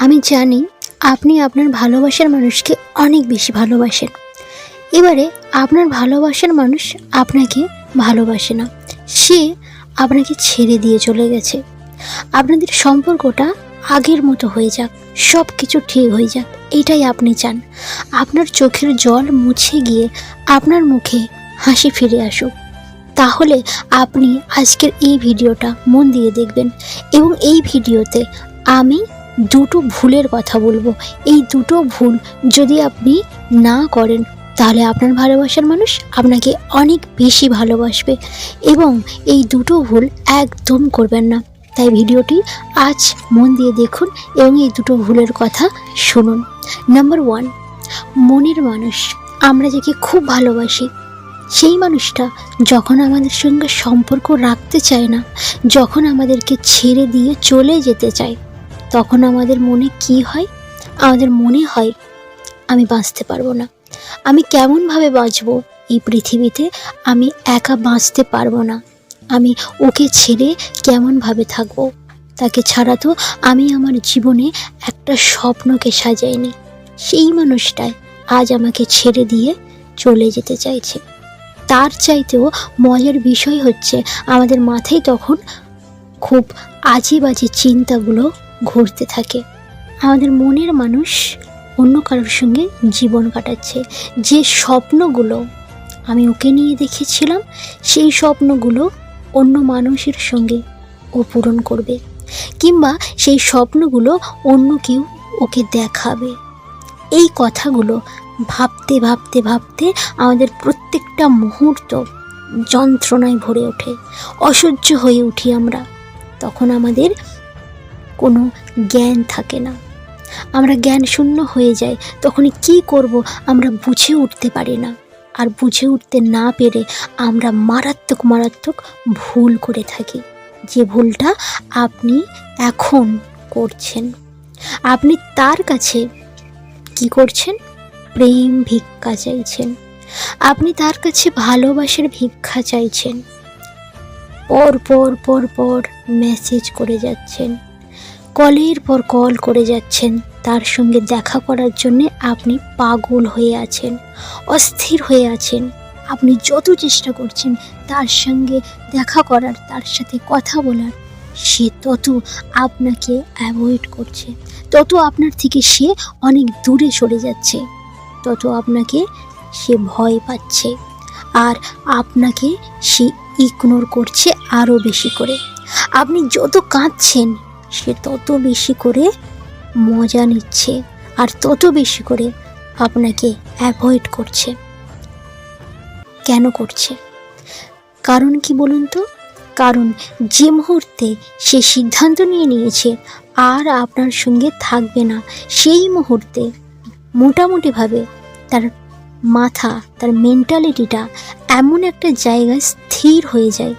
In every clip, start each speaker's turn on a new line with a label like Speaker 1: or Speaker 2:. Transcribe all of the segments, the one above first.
Speaker 1: আমি জানি আপনি আপনার ভালোবাসার মানুষকে অনেক বেশি ভালোবাসেন। এবারে আপনার ভালোবাসার মানুষ আপনাকে ভালোবাসে না, সে আপনাকে ছেড়ে দিয়ে চলে গেছে। আপনাদের সম্পর্কটা আগের মতো হয়ে যাক, সব কিছু ঠিক হয়ে যাক, এটাই আপনি চান। আপনার চোখের জল মুছে গিয়ে আপনার মুখে হাসি ফিরে আসুক। তাহলে আপনি আজকের এই ভিডিওটা মন দিয়ে দেখবেন এবং এই ভিডিওতে আমি দুটো ভুলের কথা বলবো। এই দুটো ভুল যদি আপনি না করেন তাহলে আপনার ভালোবাসার মানুষ আপনাকে অনেক বেশি ভালোবাসবে, এবং এই দুটো ভুল একদম করবেন না। তাই ভিডিওটি আজ মন দিয়ে দেখুন এবং এই দুটো ভুলের কথা শুনুন। নাম্বার 1, মনের মানুষ। আমরা যাকে খুব ভালোবাসি সেই মানুষটা যখন আমাদের সঙ্গে সম্পর্ক রাখতে চায় না, যখন আমাদেরকে ছেড়ে দিয়ে চলে যেতে চায়, তখন আমাদের মনে কি হয়? আমাদের মনে হয় আমি বাঁচতে পারবো না, আমি কেমনভাবে বাঁচবো এই পৃথিবীতে, আমি একা বাঁচতে পারবো না, আমি ওকে ছেড়ে কেমনভাবে থাকবো, তাকে ছাড়া তো আমি আমার জীবনে একটা স্বপ্নকে সাজাইনি। সেই মানুষটাই আজ আমাকে ছেড়ে দিয়ে চলে যেতে চাইছে। তার চাইতেও মজার বিষয় হচ্ছে আমাদের মাথায় তখন খুব আজে বাজে চিন্তাগুলো ঘুরতে থাকে। আমাদের মনের মানুষ অন্য কারোর সঙ্গে জীবন কাটাচ্ছে। যে স্বপ্নগুলো আমি ওকে নিয়ে দেখেছিলাম, সেই স্বপ্নগুলো অন্য মানুষের সঙ্গে ও পূরণ করবে, কিংবা সেই স্বপ্নগুলো অন্য কেউ ওকে দেখাবে। এই কথাগুলো ভাবতে ভাবতে ভাবতে আমাদের প্রত্যেকটা মুহূর্ত যন্ত্রণায় ভরে ওঠে, অসহ্য হয়ে উঠি আমরা। তখন আমাদের কোনো জ্ঞান থাকে না, আমরা জ্ঞান শূন্য হয়ে যাই। তখন কি করব আমরা বুঝে উঠতে পারি না, আর বুঝে উঠতে না পেরে আমরা মারাত্মক ভুল করে থাকি। যে ভুলটা আপনি এখন করছেন। আপনি তার কাছে কি করছেন? প্রেম ভিক্ষা চাইছেন, আপনি তার কাছে ভালোবাসার ভিক্ষা চাইছেন। পর পর পর পর মেসেজ করে যাচ্ছেন, কলের পর কল করে যাচ্ছেন, তার সঙ্গে দেখা করার জন্যে আপনি পাগল হয়ে আছেন, অস্থির হয়ে আছেন। আপনি যত চেষ্টা করছেন তার সঙ্গে দেখা করার, তার সাথে কথা বলার, সে তত আপনাকে অ্যাভয়েড করছে, তত আপনার থেকে সে অনেক দূরে সরে যাচ্ছে, তত আপনাকে সে ভয় পাচ্ছে, আর আপনাকে সে ইগনোর করছে আরও বেশি করে। আপনি যত কাঁদছেন সে তত বেশি করে মজা নিচ্ছে, আর তত বেশি করে আপনাকে অ্যাভয়েড করছে। কেন করছে? কারণ কি বলুন তো? কারণ যে মুহূর্তে সে সিদ্ধান্ত নিয়েছে আর আপনার সঙ্গে থাকবে না, সেই মুহূর্তে মোটামুটিভাবে তার মাথা, তার মেন্টালিটিটা এমন একটা জায়গায় স্থির হয়ে যায়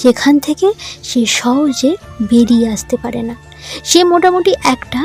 Speaker 1: যেখান থেকে সে সহজে বেরিয়ে আসতে পারে না। সে মোটামুটি একটা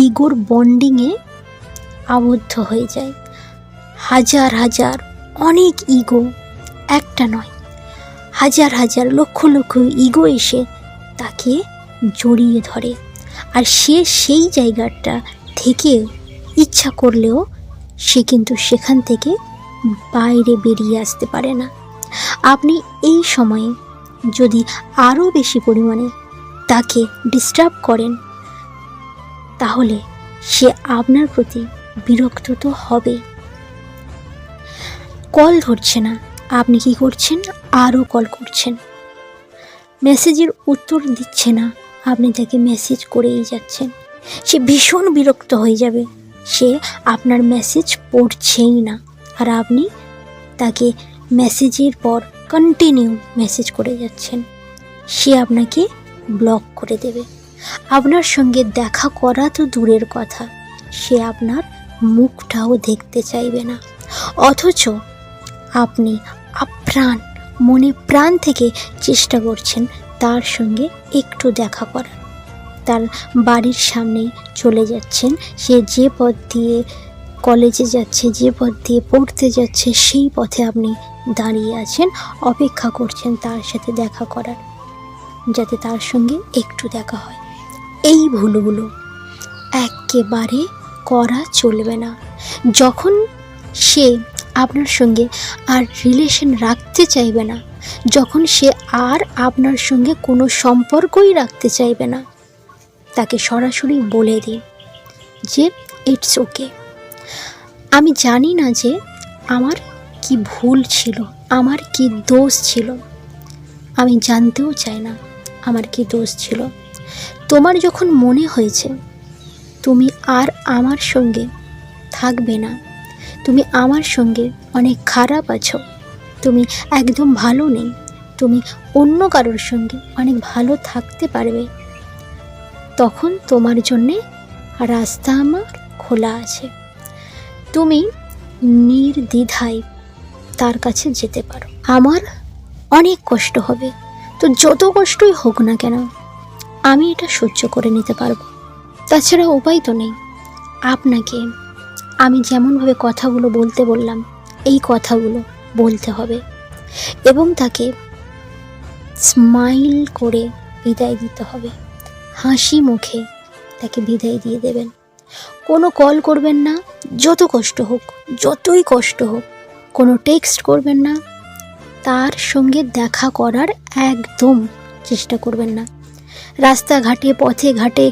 Speaker 1: ইগোর বন্ডিংয়ে আবদ্ধ হয়ে যায়। হাজার হাজার অনেক ইগো, একটা নয়, হাজার হাজার লক্ষ লক্ষ ইগো এসে তাকে জড়িয়ে ধরে, আর সে সেই জায়গাটা থেকে ইচ্ছা করলেও সে কিন্তু সেখান থেকে বাইরে বেরিয়ে আসতে পারে না। আপনি এই সময়ে যদি আরও বেশি পরিমাণে তাকে ডিস্টার্ব করেন তাহলে সে আপনার প্রতি বিরক্ত তো হবে। কল ধরছে না, আপনি কি করছেন? আরও কল করছেন। মেসেজের উত্তর দিচ্ছে না, আপনি তাকে মেসেজ করেই যাচ্ছেন। সে ভীষণ বিরক্ত হয়ে যাবে, সে আপনার মেসেজ পড়ছেই না, আর আপনি তাকে মেসেজের পর কন্টিনিউ মেসেজ করে যাচ্ছেন। সে আপনাকে ব্লক করে দেবে, আপনার সঙ্গে দেখা করা তো দূরের কথা, সে আপনার মুখটাও দেখতে চাইবে না। অথচ আপনি আপ্রাণ মনে প্রাণ থেকে চেষ্টা করছেন তার সঙ্গে একটু দেখা করার। তার বাড়ির সামনে চলে যাচ্ছেন, সে যে পথ দিয়ে কলেজে যাচ্ছে, যে পথ দিয়ে পড়তে যাচ্ছে, সেই পথে আপনি দাঁড়িয়ে আছেন, অপেক্ষা করছেন তার সাথে দেখা করার, যাতে তার সঙ্গে একটু দেখা হয়। এই ভুলগুলো একেবারে করা চলবে না। যখন সে আপনার সঙ্গে আর রিলেশন রাখতে চাইবে না, যখন সে আর আপনার সঙ্গে কোনো সম্পর্কই রাখতে চাইবে না, তাকে সরাসরি বলে দিন যে ইটস ওকে। আমি জানি না যে আমার কি ভুল ছিল, আমার কি দোষ ছিল, আমি জানতেও চাই না আমার কি দোষ ছিল। তোমার যখন মনে হয়েছে তুমি আর আমার সঙ্গে থাকবে না, তুমি আমার সঙ্গে অনেক খারাপ আছো, তুমি একদম ভালো নেই, তুমি অন্য কারোর সঙ্গে অনেক ভালো থাকতে পারবে, তখন তোমার জন্যে রাস্তা আমার খোলা আছে। তুমি নির্দ্বিধায় তার কাছে যেতে পারো। আমার অনেক কষ্ট হবে, তো যত কষ্টই হোক না কেন আমি এটা সহ্য করে নিতে পারবো। তাছাড়া উপায় তো নেই। আপনাকে আমি যেমনভাবে কথাগুলো বলতে বললাম, এই কথাগুলো বলতে হবে এবং তাকে স্মাইল করে বিদায় দিতে হবে, হাসি মুখে তাকে বিদায় দিয়ে দেবেন। কোনো কল করবেন না, যত কষ্ট হোক, যতই কষ্ট হোক, কোনো টেক্সট করবেন না, তার সঙ্গে দেখা করার একদম চেষ্টা করবেন না। রাস্তাঘাটে, পথে ঘাটে,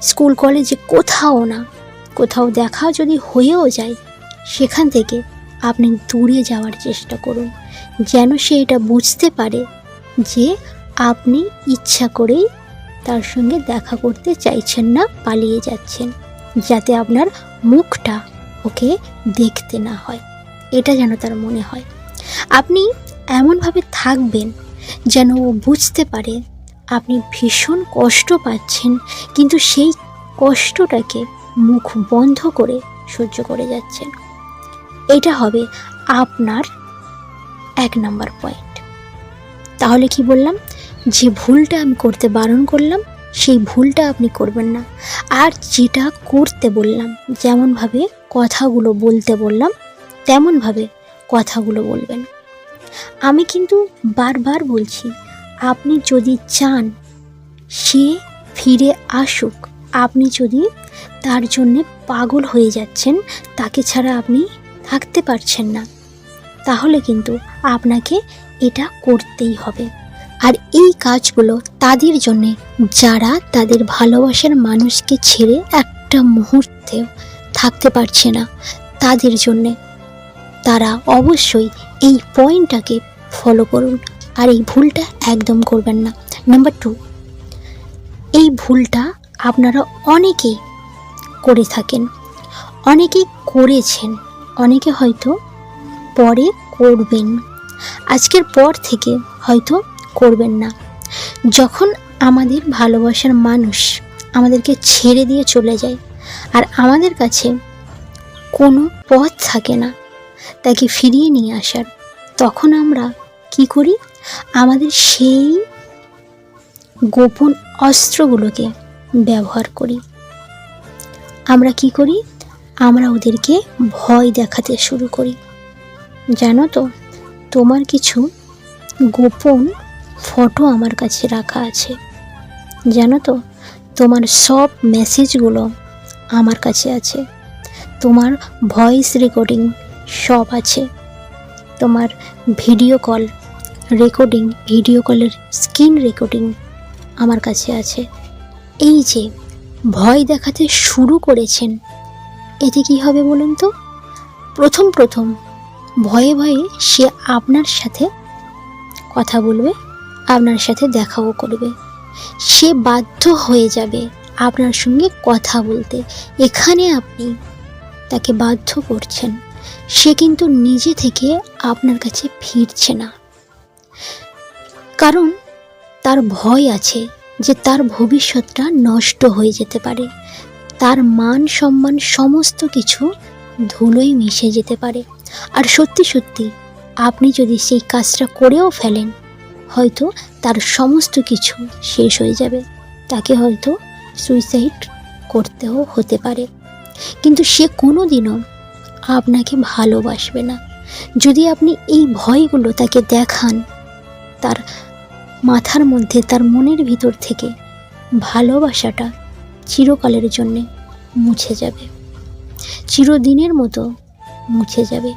Speaker 1: স্কুল কলেজে কোথাও না, কোথাও দেখা যদি হয়েও যায়, সেখান থেকে আপনি দূরে যাওয়ার চেষ্টা করুন, যেন সে এটা বুঝতে পারে যে আপনি ইচ্ছা করেই তার সঙ্গে দেখা করতে চাইছেন না, পালিয়ে যাচ্ছেন, যাতে আপনার মুখটা ওকে দেখতে না হয়, এটা যেন তার মনে হয়। আপনি এমনভাবে থাকবেন যেন ও বুঝতে পারে আপনি ভীষণ কষ্ট পাচ্ছেন, কিন্তু সেই কষ্টটাকে মুখ বন্ধ করে সহ্য করে যাচ্ছেন। এটা হবে আপনার 1 নম্বর পয়েন্ট। তাহলে কি বললাম, যে ভুলটা আমি করতে বারণ করলাম সেই ভুলটা আপনি করবেন না। আর যেটা করতে বললাম, যেমনভাবে কথাগুলো বলতে বললাম তেমনভাবে কথাগুলো বলবেন। আমি কিন্তু বারবার বলছি, আপনি যদি চান সে ফিরে আসুক, আপনি যদি তার জন্যে পাগল হয়ে যাচ্ছেন, তাকে ছাড়া আপনি থাকতে পারছেন না, তাহলে কিন্তু আপনাকে এটা করতেই হবে। আর এই কাজগুলো তাদের জন্যে যারা তাদের ভালোবাসার মানুষকে ছেড়ে একটা মুহূর্তে থাকতে পারছে না, তাদের জন্যে। তারা অবশ্যই এই পয়েন্টটাকে ফলো করুন আর এই ভুলটা একদম করবেন না। নাম্বার 2, এই ভুলটা আপনারা অনেকেই করে থাকেন, অনেকেই করেছেন, অনেকে হয়তো পরে করবেন, আজকের পর থেকে হয়তো করবেন না। যখন আমাদের ভালোবাসার মানুষ আমাদেরকে ছেড়ে দিয়ে চলে যায় আর আমাদের কাছে কোনো পথ থাকে না তাকে ফিরিয়ে নিয়ে আসার, তখন আমরা কি করি, আমাদের সেই গোপন অস্ত্রগুলোকে ব্যবহার করি। আমরা কি করি, আমরা ওদেরকে ভয় দেখাতে শুরু করি। জানো তো, তোমার কিছু গোপন ফটো আমার কাছে রাখা আছে, জানো তো, তোমার সব মেসেজগুলো আমার কাছে আছে, তোমার ভয়েস রেকর্ডিং সব আছে, তোমার ভিডিও কল রেকর্ডিং, ভিডিও কলের স্ক্রিন রেকর্ডিং আমার কাছে আছে। এই যে ভয় দেখাতে শুরু করেছেন, এতে কি হবে বলুন তো? প্রথম প্রথম ভয়ে ভয়ে সে আপনার সাথে কথা বলবে, আপনার সাথে দেখাও করবে, সে বাধ্য হয়ে যাবে আপনার সঙ্গে কথা বলতে। এখানে আপনি তাকে বাধ্য করছেন, সে কিন্তু নিজে থেকে আপনার কাছে ফিরছে না, কারণ তার ভয় আছে যে তার ভবিষ্যৎটা নষ্ট হয়ে যেতে পারে, তার মান সম্মান সমস্ত কিছু ধুলোয় মিশে যেতে পারে। আর সত্যি সত্যি আপনি যদি সেই কাজটা করেও ফেলেন, হয়তো তার সমস্ত কিছু শেষ হয়ে যাবে, তাকে হয়তো সুইসাইড করতেও হতে পারে। কিন্তু সে কোনো দিনও আপনাকে ভালোবাসবে না যদি আপনি এই ভয়গুলো তাকে দেখান। তার মাথার মধ্যে, তার মনের ভিতর থেকে ভালোবাসাটা চিরকালের জন্যে মুছে যাবে, চিরদিনের মতো মুছে যাবে।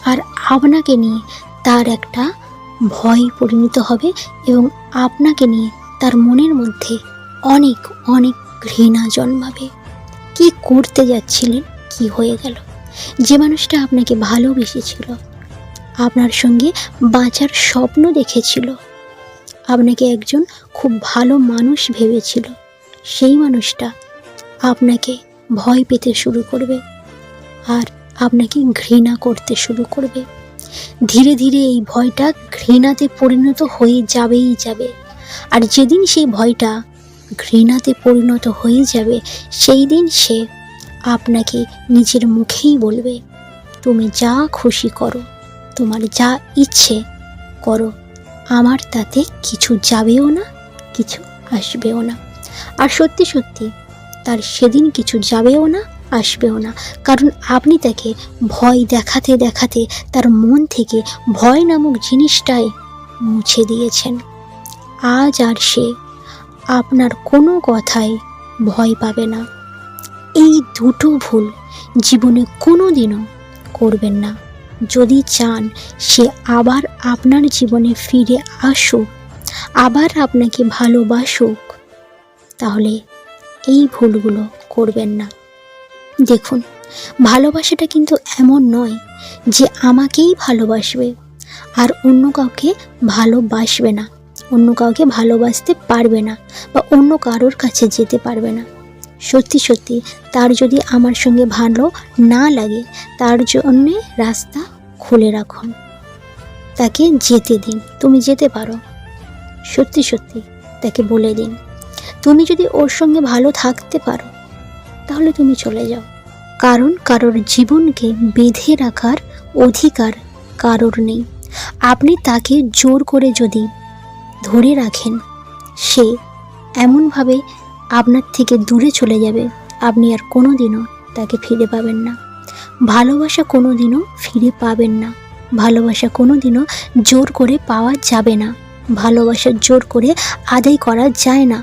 Speaker 1: আর আপনাকে নিয়ে তার একটা ভয় পরিণত হবে এবং আপনাকে নিয়ে তার মনের মধ্যে অনেক অনেক ঘৃণা জন্মাবে। কি করতে যাচ্ছিলেন, কি হয়ে গেল? যে মানুষটা আপনাকে ভালোবেসেছিল, আপনার সঙ্গে বাঁচার স্বপ্ন দেখেছিল, আপনাকে একজন খুব ভালো মানুষ ভেবেছিল, সেই মানুষটা আপনাকে ভয় পেতে শুরু করবে আর আপনাকে ঘৃণা করতে শুরু করবে। ধীরে ধীরে এই ভয়টা ঘৃণাতে পরিণত হয়ে যাবে। আর যেদিন সেই ভয়টা ঘৃণাতে পরিণত হয়ে যাবে, সেই দিন সে আপনাকে নিজের মুখেই বলবে, তুমি যা খুশি করো, তোমার যা ইচ্ছে করো, আমার তাতে কিছু যাবেও না, কিছু আসবেও না। আর সত্যি সত্যি তার সেদিন কিছু যাবেও না, আসবেও না, কারণ আপনি তাকে ভয় দেখাতে দেখাতে তার মন থেকে ভয় নামক জিনিসটাই মুছে দিয়েছেন। আজ আর সে আপনার কোনো কথায় ভয় পাবে না। এই দুটো ভুল জীবনে কোনো দিনও করবেন না। যদি চান সে আবার আপনার জীবনে ফিরে আসুক, আবার আপনাকে ভালোবাসুক, তাহলে এই ভুলগুলো করবেন না। দেখুন, ভালোবাসাটা কিন্তু এমন নয় যে আমাকেই ভালোবাসবে আর অন্য কাউকে ভালোবাসবে না, অন্য কাউকে ভালোবাসতে পারবে না বা অন্য কারোর কাছে যেতে পারবে না। সত্যি সত্যি তার যদি আমার সঙ্গে ভালো না লাগে, তার জন্যে রাস্তা খুলে রাখুন, তাকে যেতে দিন। তুমি যেতে পারো, সত্যি সত্যি তাকে বলে দিন। তুমি যদি ওর সঙ্গে ভালো থাকতে পারো, তাহলে তুমি চলে যাও, কারণ কারোর জীবনকে বেঁধে রাখার অধিকার কারোর নেই। আপনি তাকে জোর করে যদি ধরে রাখেন, সে এমনভাবে আপনার থেকে দূরে চলে যাবে, আপনি আর কোনো দিনও তাকে ফিরে পাবেন না। ভালোবাসা কোনো দিনও ফিরে পাবেন না, ভালোবাসা কোনো দিনও জোর করে পাওয়া যাবে না, ভালোবাসা জোর করে আদায় করা যায় না।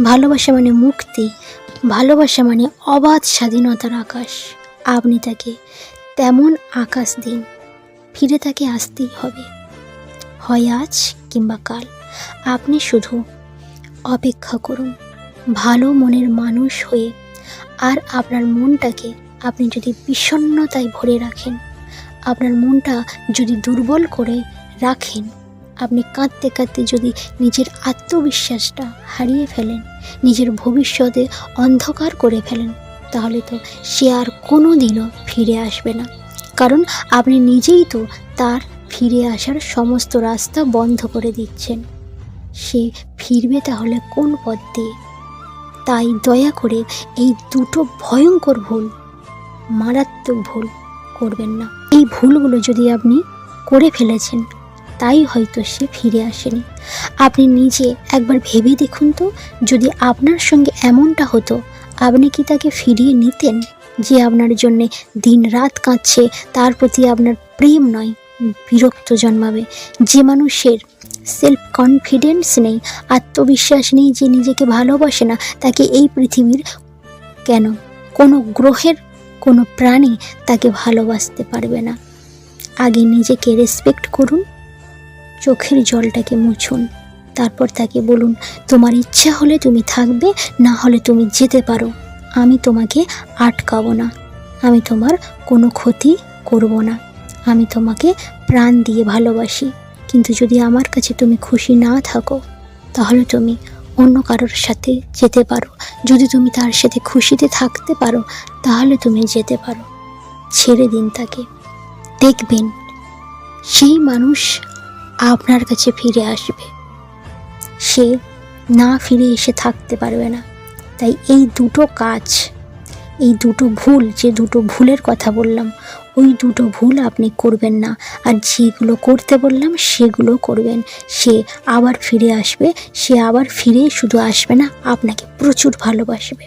Speaker 1: ভালোবাসা মানে মুক্তি, ভালোবাসা মানে অবাধ স্বাধীনতার আকাশ। আপনি তাকে তেমন আকাশ দিন, ফিরে তাকে আসতেই হবে, হয় আজ কিংবা কাল। আপনি শুধু অপেক্ষা করুন ভালো মনের মানুষ হয়ে। আর আপনার মনটাকে আপনি যদি বিষণ্ণতায় ভরে রাখেন, আপনার মনটা যদি দুর্বল করে রাখেন, আপনি কাঁদতে কাঁদতে যদি নিজের আত্মবিশ্বাসটা হারিয়ে ফেলেন, নিজের ভবিষ্যতে অন্ধকার করে ফেলেন, তাহলে তো সে আর কোনো দিনও ফিরে আসবে না। কারণ আপনি নিজেই তো তার ফিরে আসার সমস্ত রাস্তা বন্ধ করে দিচ্ছেন। সে ফিরবে তাহলে কোন পথ দিয়ে? তাই দয়া করে এই দুটো ভয়ঙ্কর ভুল, মারাত্মক ভুল করবেন না। এই ভুলগুলো যদি আপনি করে ফেলেছেন, তাই হয়তো সে ফিরে আসেনি। আপনি নিজে একবার ভেবে দেখুন তো, যদি আপনার সঙ্গে এমনটা হতো, আপনি কি তাকে ফিরিয়ে নিতেন? যে আপনার জন্যে দিন রাত কাঁদছে, তার প্রতি আপনার প্রেম নয়, বিরক্ত জন্মাবে। যে মানুষের সেলফ কনফিডেন্স নেই, আত্মবিশ্বাস নেই, যে নিজেকে ভালোবাসে না, তাকে এই পৃথিবীর কেন কোনো গ্রহের কোনো প্রাণী তাকে ভালোবাসতে পারবে না। আগে নিজেকে রেসপেক্ট করুন, চোখের জলটাকে মুছুন, তারপর তাকে বলুন, তোমার ইচ্ছা হলে তুমি থাকবে, না হলে তুমি যেতে পারো, আমি তোমাকে আটকাবো না, আমি তোমার কোনো ক্ষতি করব না, আমি তোমাকে প্রাণ দিয়ে ভালোবাসি। কিন্তু যদি আমার কাছে তুমি খুশি না থাকো, তাহলে তুমি অন্য কারোর সাথে যেতে পারো। যদি তুমি তার সাথে খুশিতে থাকতে পারো, তাহলে তুমি যেতে পারো। ছেড়ে দিন তাকে, দেখবেন সেই মানুষ আপনার কাছে ফিরে আসবে, সে না ফিরে এসে থাকতে পারবে না। তাই এই দুটো কাজ, এই দুটো ভুল, যে দুটো ভুলের কথা বললাম, ওই দুটো ভুল আপনি করবেন না। আর যেগুলো করতে বললাম সেগুলো করবেন। সে আবার ফিরে আসবে, সে আবার ফিরে শুধু আসবে না, আপনাকে প্রচুর ভালোবাসবে।